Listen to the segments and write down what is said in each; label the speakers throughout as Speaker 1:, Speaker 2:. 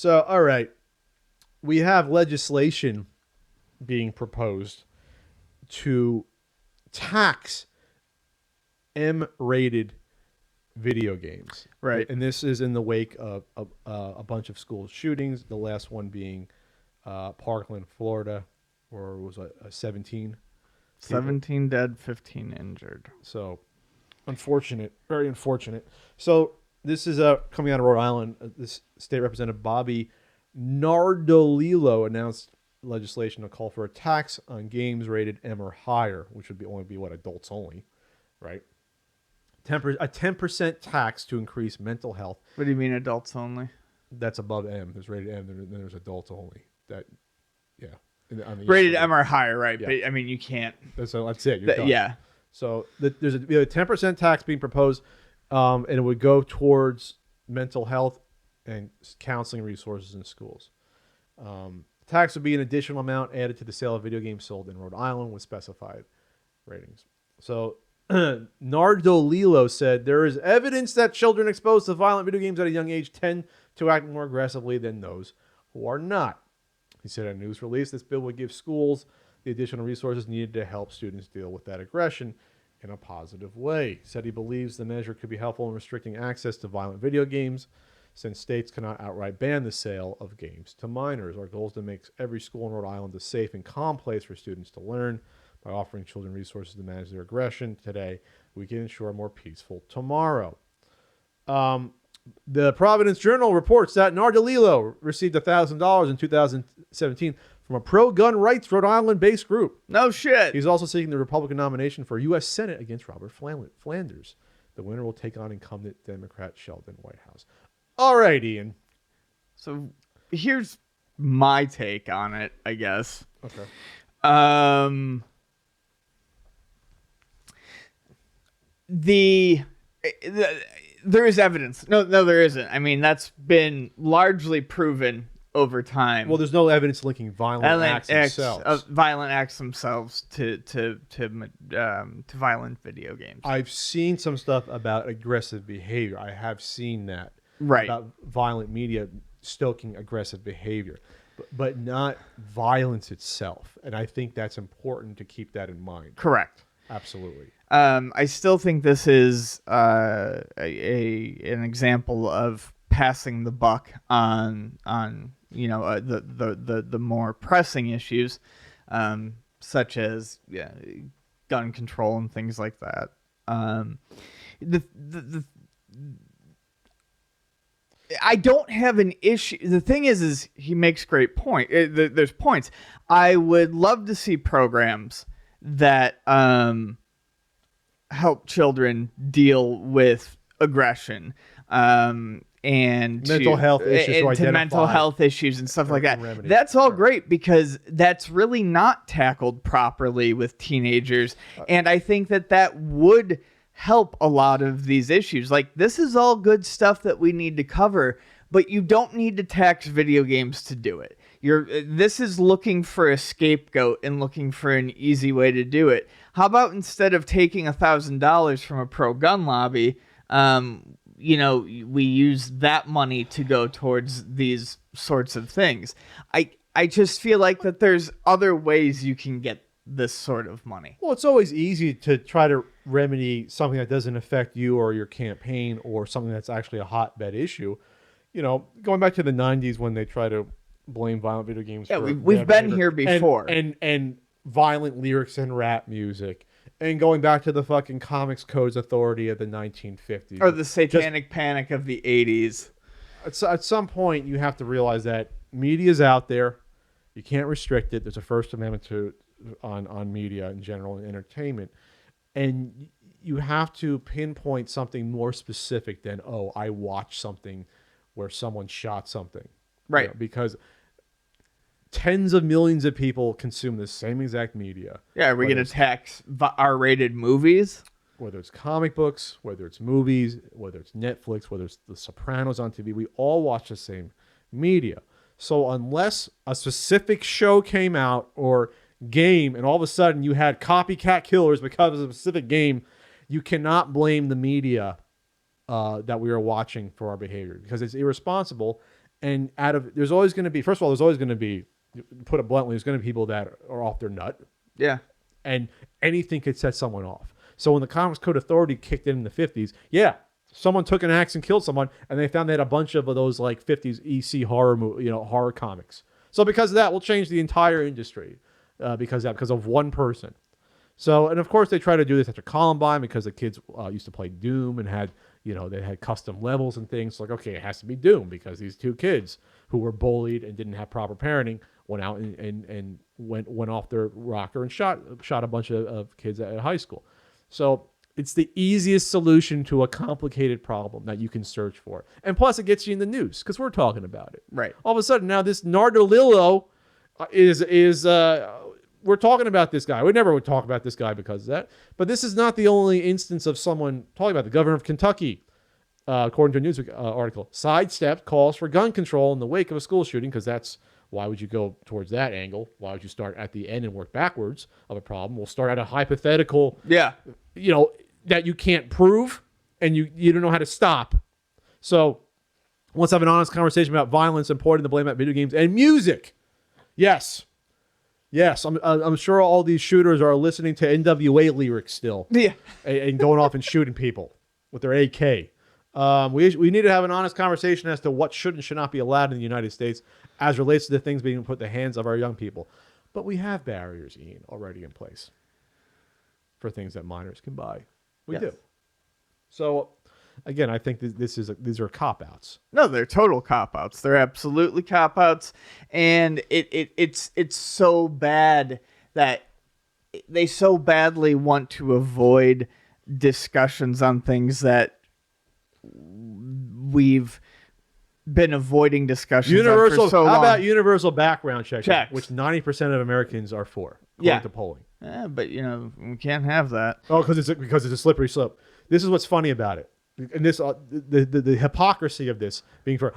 Speaker 1: So, all right, we have legislation being proposed to tax M-rated video games.
Speaker 2: Right.
Speaker 1: And this is in the wake of a bunch of school shootings, the last one being Parkland, Florida, or was it 17?
Speaker 2: 17 dead, 15 injured.
Speaker 1: So, unfortunate, very unfortunate. So, this is coming out of Rhode Island. This state representative Bobby Nardolillo announced legislation to call for a tax on games rated M or higher, which would only be what, adults only, right? A 10% tax to increase mental health.
Speaker 2: What do you mean adults only?
Speaker 1: That's above M. There's rated M, then there's adults only. That, yeah. On the
Speaker 2: Rated
Speaker 1: East
Speaker 2: M or higher, right?
Speaker 1: Yeah.
Speaker 2: But I mean, you can't.
Speaker 1: That's it. You're done.
Speaker 2: Yeah.
Speaker 1: So there's a 10% tax being proposed, and it would go towards mental health and counseling resources in schools. Tax would be an additional amount added to the sale of video games sold in Rhode Island with specified ratings. So Nardolillo said there is evidence that children exposed to violent video games at a young age tend to act more aggressively than those who are not. He said in a news release, this bill would give schools the additional resources needed to help students deal with that aggression in a positive way. He said he believes the measure could be helpful in restricting access to violent video games, since states cannot outright ban the sale of games to minors. Our goal is to make every school in Rhode Island a safe and calm place for students to learn. By offering children resources to manage their aggression today, we can ensure a more peaceful tomorrow. The Providence Journal reports that Nardolillo received $1,000 in 2017 from a pro-gun rights Rhode Island-based group.
Speaker 2: No shit.
Speaker 1: He's also seeking the Republican nomination for U.S. Senate against Robert Flanders. The winner will take on incumbent Democrat Sheldon Whitehouse. All right, Ian.
Speaker 2: So here's my take on it, I guess.
Speaker 1: Okay.
Speaker 2: There is evidence. No, there isn't. I mean, that's been largely proven over time.
Speaker 1: Well, there's no evidence linking violent acts themselves.
Speaker 2: Violent acts themselves to violent video games.
Speaker 1: I've seen some stuff about aggressive behavior. I have seen that.
Speaker 2: Right.
Speaker 1: About violent media stoking aggressive behavior, but not violence itself. And I think that's important to keep that in mind.
Speaker 2: Correct.
Speaker 1: Absolutely.
Speaker 2: I still think this is an example of passing the buck on the more pressing issues, such as gun control and things like that. I don't have an issue. The thing is he makes great point. There's points. I would love to see programs that help children deal with aggression and
Speaker 1: mental health issues,
Speaker 2: to mental health issues and stuff like that. That's all great because that's really not tackled properly with teenagers, and I think that would help a lot of these issues. Like, this is all good stuff that we need to cover, but you don't need to tax video games to do it. This is looking for a scapegoat and looking for an easy way to do it. How about instead of taking $1,000 from a pro-gun lobby, we use that money to go towards these sorts of things? I just feel like that there's other ways you can get this sort of money.
Speaker 1: Well, it's always easy to try to remedy something that doesn't affect you or your campaign or something that's actually a hotbed issue. Going back to the 90s when they try to blame violent video games.
Speaker 2: Yeah, we've been here before.
Speaker 1: And violent lyrics and rap music. And going back to the fucking Comics Codes Authority of the 1950s.
Speaker 2: Or the Satanic Panic of the 80s.
Speaker 1: At some point, you have to realize that media's out there. You can't restrict it. There's a First Amendment on media in general and entertainment. And you have to pinpoint something more specific than, I watched something where someone shot something.
Speaker 2: Right.
Speaker 1: Because tens of millions of people consume the same exact media.
Speaker 2: Yeah, are we going to tax R-rated movies?
Speaker 1: Whether it's comic books, whether it's movies, whether it's Netflix, whether it's The Sopranos on TV, we all watch the same media. So unless a specific show came out or game and all of a sudden you had copycat killers because of a specific game, you cannot blame the media that we are watching for our behavior because it's irresponsible. And there's always going to be, first of all, there's always going to be, put it bluntly, there's going to be people that are off their nut.
Speaker 2: Yeah.
Speaker 1: And anything could set someone off. So when the Comics Code Authority kicked in the 50s, yeah, someone took an axe and killed someone, and they found they had a bunch of those like 50s EC horror, horror comics. So because of that, we'll change the entire industry because of one person. So, and of course they try to do this after Columbine because the kids used to play Doom and had, they had custom levels and things. Like, okay, it has to be Doom because these two kids who were bullied and didn't have proper parenting went out and went off their rocker and shot a bunch of kids at high school. So it's the easiest solution to a complicated problem that you can search for. And plus it gets you in the news because we're talking about it.
Speaker 2: Right.
Speaker 1: All of a sudden now this Nardolillo is we're talking about this guy. We never would talk about this guy because of that. But this is not the only instance of someone talking about. The governor of Kentucky, according to a Newsweek article, sidestepped calls for gun control in the wake of a school shooting because that's, why would you go towards that angle? Why would you start at the end and work backwards of a problem? We'll start at a hypothetical, that you can't prove and you don't know how to stop. So let's have an honest conversation about violence and pointing the blame at video games and music. Yes, I'm sure all these shooters are listening to NWA lyrics still.
Speaker 2: Yeah.
Speaker 1: And going off and shooting people with their AK. We need to have an honest conversation as to what should and should not be allowed in the United States as relates to the things being put in the hands of our young people. But we have barriers, Ian, already in place for things that minors can buy. We do. So, again, I think these are cop-outs.
Speaker 2: No, they're total cop-outs. They're absolutely cop-outs. And it's so bad that they so badly want to avoid discussions on things that we've been avoiding discussions on for so long.
Speaker 1: How about universal background checks, which 90% of Americans are for, according to polling.
Speaker 2: Yeah, but we can't have that.
Speaker 1: Oh, because it's a slippery slope. This is what's funny about it, and this the hypocrisy of this being for.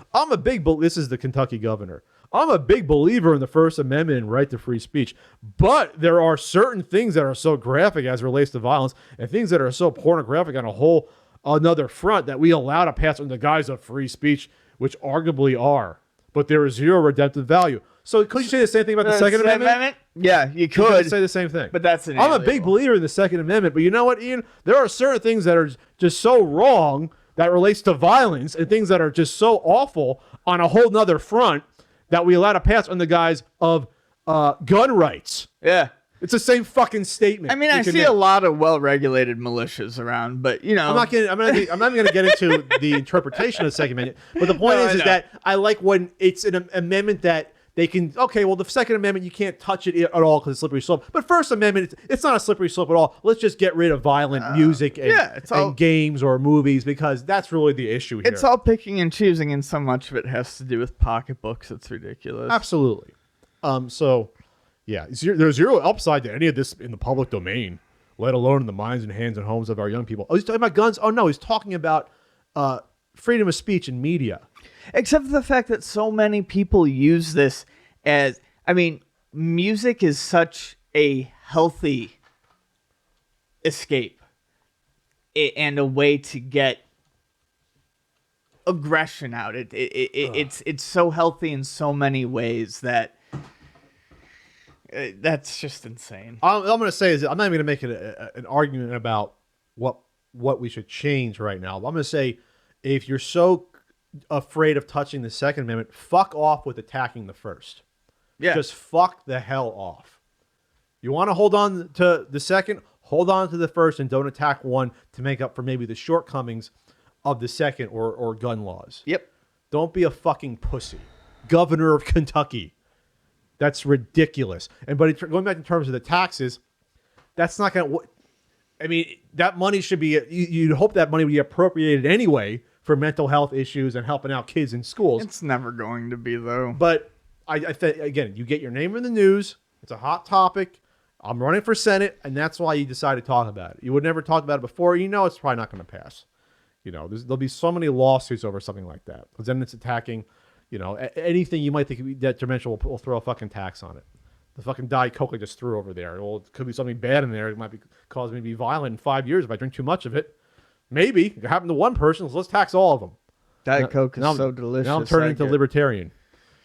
Speaker 1: This is the Kentucky governor. I'm a big believer in the First Amendment and right to free speech, but there are certain things that are so graphic as it relates to violence, and things that are so pornographic on a whole another front that we allow to pass on the guise of free speech, which arguably are, but there is zero redemptive value. So could you say the same thing about the Second Amendment?
Speaker 2: Yeah, you could
Speaker 1: say the same thing.
Speaker 2: But that's
Speaker 1: I'm a big believer in the Second Amendment, but you know what, Ian? There are certain things that are just so wrong that relates to violence and things that are just so awful on a whole nother front that we allow to pass on the guise of gun rights.
Speaker 2: Yeah.
Speaker 1: It's the same fucking statement.
Speaker 2: I mean, I see a lot of well-regulated militias around, but I'm not going
Speaker 1: to get into the interpretation of the Second Amendment. But the point is that I like when it's an amendment that they can. Okay, well, the Second Amendment you can't touch it at all because it's slippery slope. But First Amendment, it's not a slippery slope at all. Let's just get rid of violent music and games or movies because that's really the issue here.
Speaker 2: It's all picking and choosing, and so much of it has to do with pocketbooks. It's ridiculous.
Speaker 1: Absolutely. Yeah, there's zero upside to any of this in the public domain, let alone in the minds and hands and homes of our young people. Oh, he's talking about guns? Oh, no, he's talking about freedom of speech and media.
Speaker 2: Except for the fact that so many people use this as, music is such a healthy escape and a way to get aggression out. It's so healthy in so many ways that that's just insane.
Speaker 1: I'm going to say is I'm not even going to make it an argument about what we should change right now. But I'm going to say if you're so afraid of touching the Second Amendment, fuck off with attacking the First.
Speaker 2: Yeah.
Speaker 1: Just fuck the hell off. You want to hold on to the Second, hold on to the First, and don't attack one to make up for maybe the shortcomings of the Second or gun laws.
Speaker 2: Yep.
Speaker 1: Don't be a fucking pussy. Governor of Kentucky. That's ridiculous. But going back in terms of the taxes, that's not going to... that money should be... You'd hope that money would be appropriated anyway for mental health issues and helping out kids in schools.
Speaker 2: It's never going to be, though.
Speaker 1: But, I think, again, you get your name in the news. It's a hot topic. I'm running for Senate, and that's why you decide to talk about it. You would never talk about it before. It's probably not going to pass. There'll be so many lawsuits over something like that. Because then it's attacking... anything you might think would be detrimental, we'll throw a fucking tax on it. The fucking Diet Coke I just threw over there. Well, it could be something bad in there. It might cause me to be violent in 5 years if I drink too much of it. Maybe. It happened to one person, so let's tax all of them.
Speaker 2: Diet Coke is
Speaker 1: now
Speaker 2: so delicious.
Speaker 1: Now I'm turning
Speaker 2: I
Speaker 1: into
Speaker 2: get-
Speaker 1: libertarian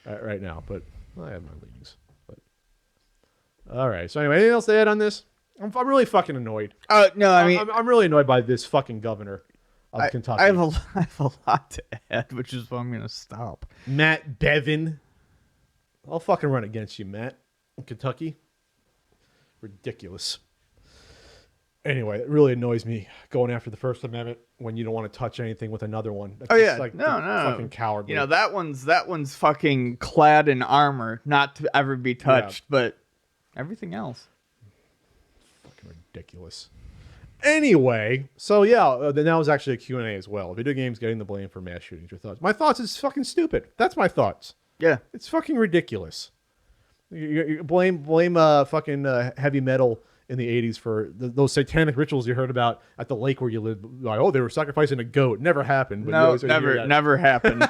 Speaker 1: right now, but I have my leanings. But all right. So anyway, anything else to add on this? I'm really fucking annoyed.
Speaker 2: No, I mean,
Speaker 1: I'm really annoyed by this fucking governor of Kentucky.
Speaker 2: I have a lot to add, which is why I'm going to stop.
Speaker 1: Matt Bevin. I'll fucking run against you, Matt. In Kentucky. Ridiculous. Anyway, it really annoys me going after the First Amendment when you don't want to touch anything with another one. That's just like
Speaker 2: no,
Speaker 1: fucking cowardly.
Speaker 2: You know, that one's fucking clad in armor, not to ever be touched, but everything else.
Speaker 1: Fucking ridiculous. Anyway, so yeah, then that was actually a Q&A as well. Video games getting the blame for mass shootings. Your thoughts? My thoughts is fucking stupid. That's my thoughts.
Speaker 2: Yeah.
Speaker 1: It's fucking ridiculous. You blame fucking heavy metal in the 80s for those satanic rituals you heard about at the lake where you lived. Like, oh, they were sacrificing a goat. Never happened. But
Speaker 2: No, never happened.